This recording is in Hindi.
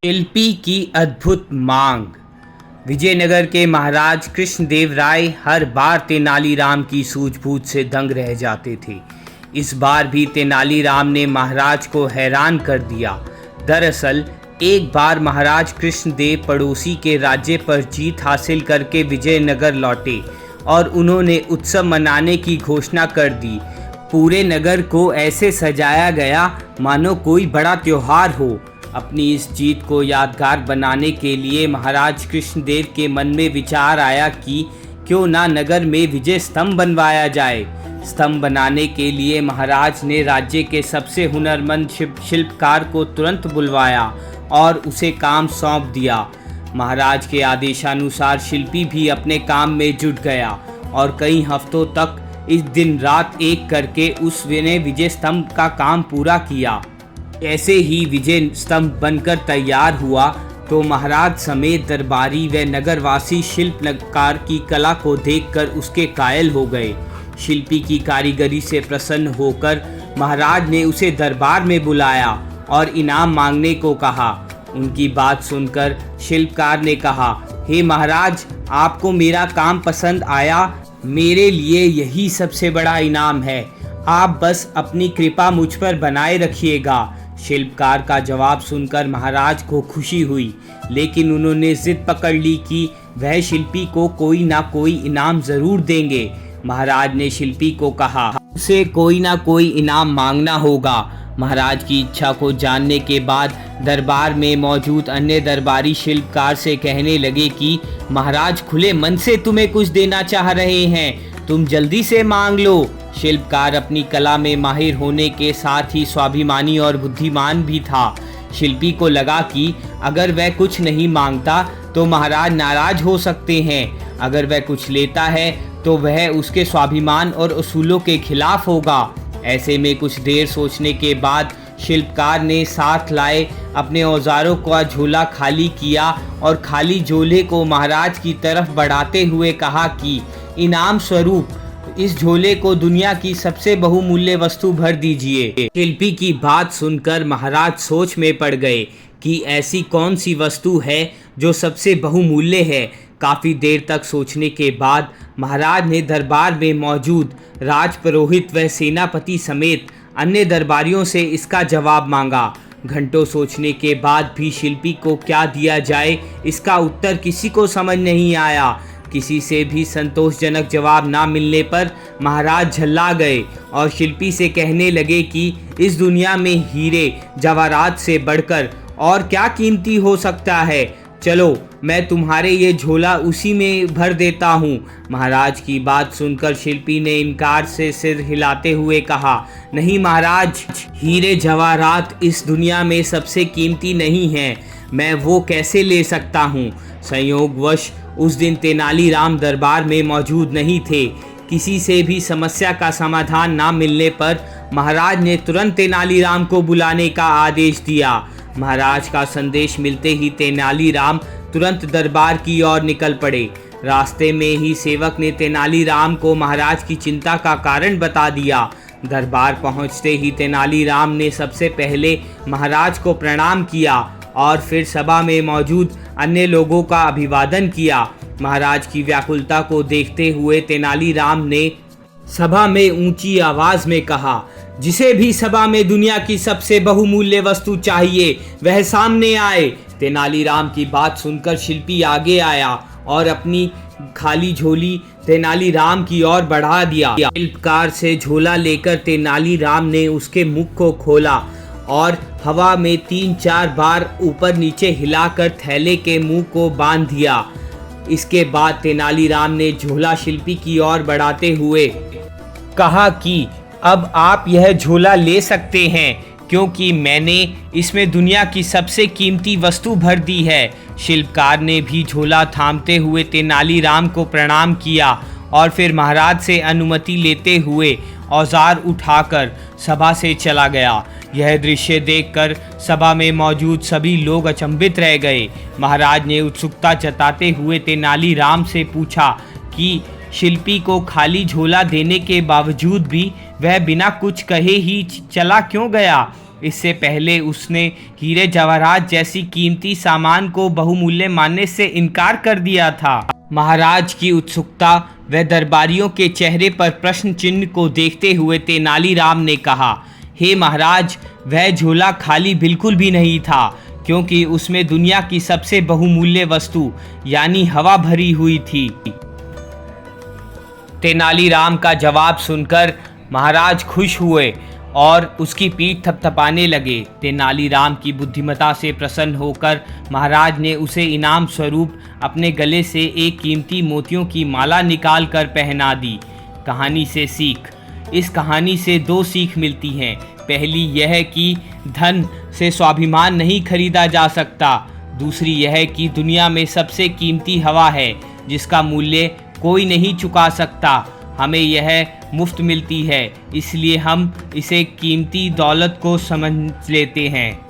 शिल्पी की अद्भुत मांग। विजयनगर के महाराज कृष्णदेव राय हर बार तेनालीराम की सूझबूझ से दंग रह जाते थे। इस बार भी तेनालीराम ने महाराज को हैरान कर दिया। दरअसल एक बार महाराज कृष्णदेव पड़ोसी के राज्य पर जीत हासिल करके विजयनगर लौटे और उन्होंने उत्सव मनाने की घोषणा कर दी। पूरे नगर को ऐसे सजाया गया मानो कोई बड़ा त्योहार हो। अपनी इस जीत को यादगार बनाने के लिए महाराज कृष्णदेव के मन में विचार आया कि क्यों ना नगर में विजय स्तंभ बनवाया जाए। स्तंभ बनाने के लिए महाराज ने राज्य के सबसे हुनरमंद शिल्पकार को तुरंत बुलवाया और उसे काम सौंप दिया। महाराज के आदेशानुसार शिल्पी भी अपने काम में जुट गया और कई हफ्तों तक इस दिन रात एक करके उसने विजय स्तंभ का काम पूरा किया। ऐसे ही विजय स्तंभ बनकर तैयार हुआ तो महाराज समेत दरबारी व नगरवासी शिल्पकार की कला को देखकर उसके कायल हो गए। शिल्पी की कारीगरी से प्रसन्न होकर महाराज ने उसे दरबार में बुलाया और इनाम मांगने को कहा। उनकी बात सुनकर शिल्पकार ने कहा, हे महाराज, आपको मेरा काम पसंद आया, मेरे लिए यही सबसे बड़ा इनाम है। आप बस अपनी कृपा मुझ पर बनाए रखिएगा। शिल्पकार का जवाब सुनकर महाराज को खुशी हुई, लेकिन उन्होंने जिद पकड़ ली कि वह शिल्पी को कोई ना कोई इनाम जरूर देंगे। महाराज ने शिल्पी को कहा, उसे कोई ना कोई इनाम मांगना होगा। महाराज की इच्छा को जानने के बाद दरबार में मौजूद अन्य दरबारी शिल्पकार से कहने लगे कि महाराज खुले मन से तुम्हें कुछ देना चाह रहे हैं, तुम जल्दी से मांग लो। शिल्पकार अपनी कला में माहिर होने के साथ ही स्वाभिमानी और बुद्धिमान भी था। शिल्पी को लगा कि अगर वह कुछ नहीं मांगता तो महाराज नाराज हो सकते हैं, अगर वह कुछ लेता है तो वह उसके स्वाभिमान और उसूलों के खिलाफ होगा। ऐसे में कुछ देर सोचने के बाद शिल्पकार ने साथ लाए अपने औजारों का झोला खाली किया और खाली झोले को महाराज की तरफ बढ़ाते हुए कहा कि इनाम स्वरूप इस झोले को दुनिया की सबसे बहुमूल्य वस्तु भर दीजिए। शिल्पी की बात सुनकर महाराज सोच में पड़ गए कि ऐसी कौन सी वस्तु है जो सबसे बहुमूल्य है। काफ़ी देर तक सोचने के बाद महाराज ने दरबार में मौजूद राजपुरोहित व सेनापति समेत अन्य दरबारियों से इसका जवाब मांगा। घंटों सोचने के बाद भी शिल्पी को क्या दिया जाए, इसका उत्तर किसी को समझ नहीं आया। किसी से भी संतोषजनक जवाब ना मिलने पर महाराज झल्ला गए और शिल्पी से कहने लगे कि इस दुनिया में हीरे जवाहरात से बढ़कर और क्या कीमती हो सकता है। चलो, मैं तुम्हारे ये झोला उसी में भर देता हूँ। महाराज की बात सुनकर शिल्पी ने इनकार से सिर हिलाते हुए कहा, नहीं महाराज, हीरे जवाहरात इस दुनिया में सबसे कीमती नहीं हैं, मैं वो कैसे ले सकता हूँ। संयोगवश उस दिन तेनालीराम दरबार में मौजूद नहीं थे। किसी से भी समस्या का समाधान ना मिलने पर महाराज ने तुरंत तेनालीराम को बुलाने का आदेश दिया। महाराज का संदेश मिलते ही तेनालीराम तुरंत दरबार की ओर निकल पड़े। रास्ते में ही सेवक ने तेनालीराम को महाराज की चिंता का कारण बता दिया। दरबार पहुंचते ही तेनालीराम ने सबसे पहले महाराज को प्रणाम किया और फिर सभा में मौजूद अन्य लोगों का अभिवादन किया। महाराज की व्याकुलता को देखते हुए तेनालीराम ने सभा में ऊंची आवाज में कहा, जिसे भी सभा में दुनिया की सबसे बहुमूल्य वस्तु चाहिए वह सामने आए। तेनालीराम की बात सुनकर शिल्पी आगे आया और अपनी खाली झोली तेनालीराम की ओर बढ़ा दिया। शिल्पकार से झोला लेकर तेनालीराम ने उसके मुख को खोला और हवा में 3-4 बार ऊपर नीचे हिलाकर थैले के मुंह को बांध दिया। इसके बाद तेनालीराम ने झोला शिल्पी की ओर बढ़ाते हुए कहा कि अब आप यह झोला ले सकते हैं, क्योंकि मैंने इसमें दुनिया की सबसे कीमती वस्तु भर दी है। शिल्पकार ने भी झोला थामते हुए तेनालीराम को प्रणाम किया और फिर महाराज से अनुमति लेते हुए औजार उठाकर सभा से चला गया। यह दृश्य देखकर सभा में मौजूद सभी लोग अचंभित रह गए। महाराज ने उत्सुकता जताते हुए तेनालीराम से पूछा कि शिल्पी को खाली झोला देने के बावजूद भी वह बिना कुछ कहे ही चला क्यों गया। इससे पहले उसने हीरे जवाहरात जैसी कीमती सामान को बहुमूल्य मानने से इनकार कर दिया था। महाराज की उत्सुकता व दरबारियों के चेहरे पर प्रश्न चिन्ह को देखते हुए तेनालीराम ने कहा, हे महाराज, वह झोला खाली बिल्कुल भी नहीं था, क्योंकि उसमें दुनिया की सबसे बहुमूल्य वस्तु यानी हवा भरी हुई थी। तेनालीराम का जवाब सुनकर महाराज खुश हुए और उसकी पीठ थपथपाने लगे। तेनालीराम की बुद्धिमत्ता से प्रसन्न होकर महाराज ने उसे इनाम स्वरूप अपने गले से एक कीमती मोतियों की माला निकाल कर पहना दी। कहानी से सीख। इस कहानी से दो सीख मिलती हैं। पहली यह कि धन से स्वाभिमान नहीं खरीदा जा सकता। दूसरी यह कि दुनिया में सबसे कीमती हवा है जिसका मूल्य कोई नहीं चुका सकता। हमें यह मुफ्त मिलती है, इसलिए हम इसे कीमती दौलत को समझ लेते हैं।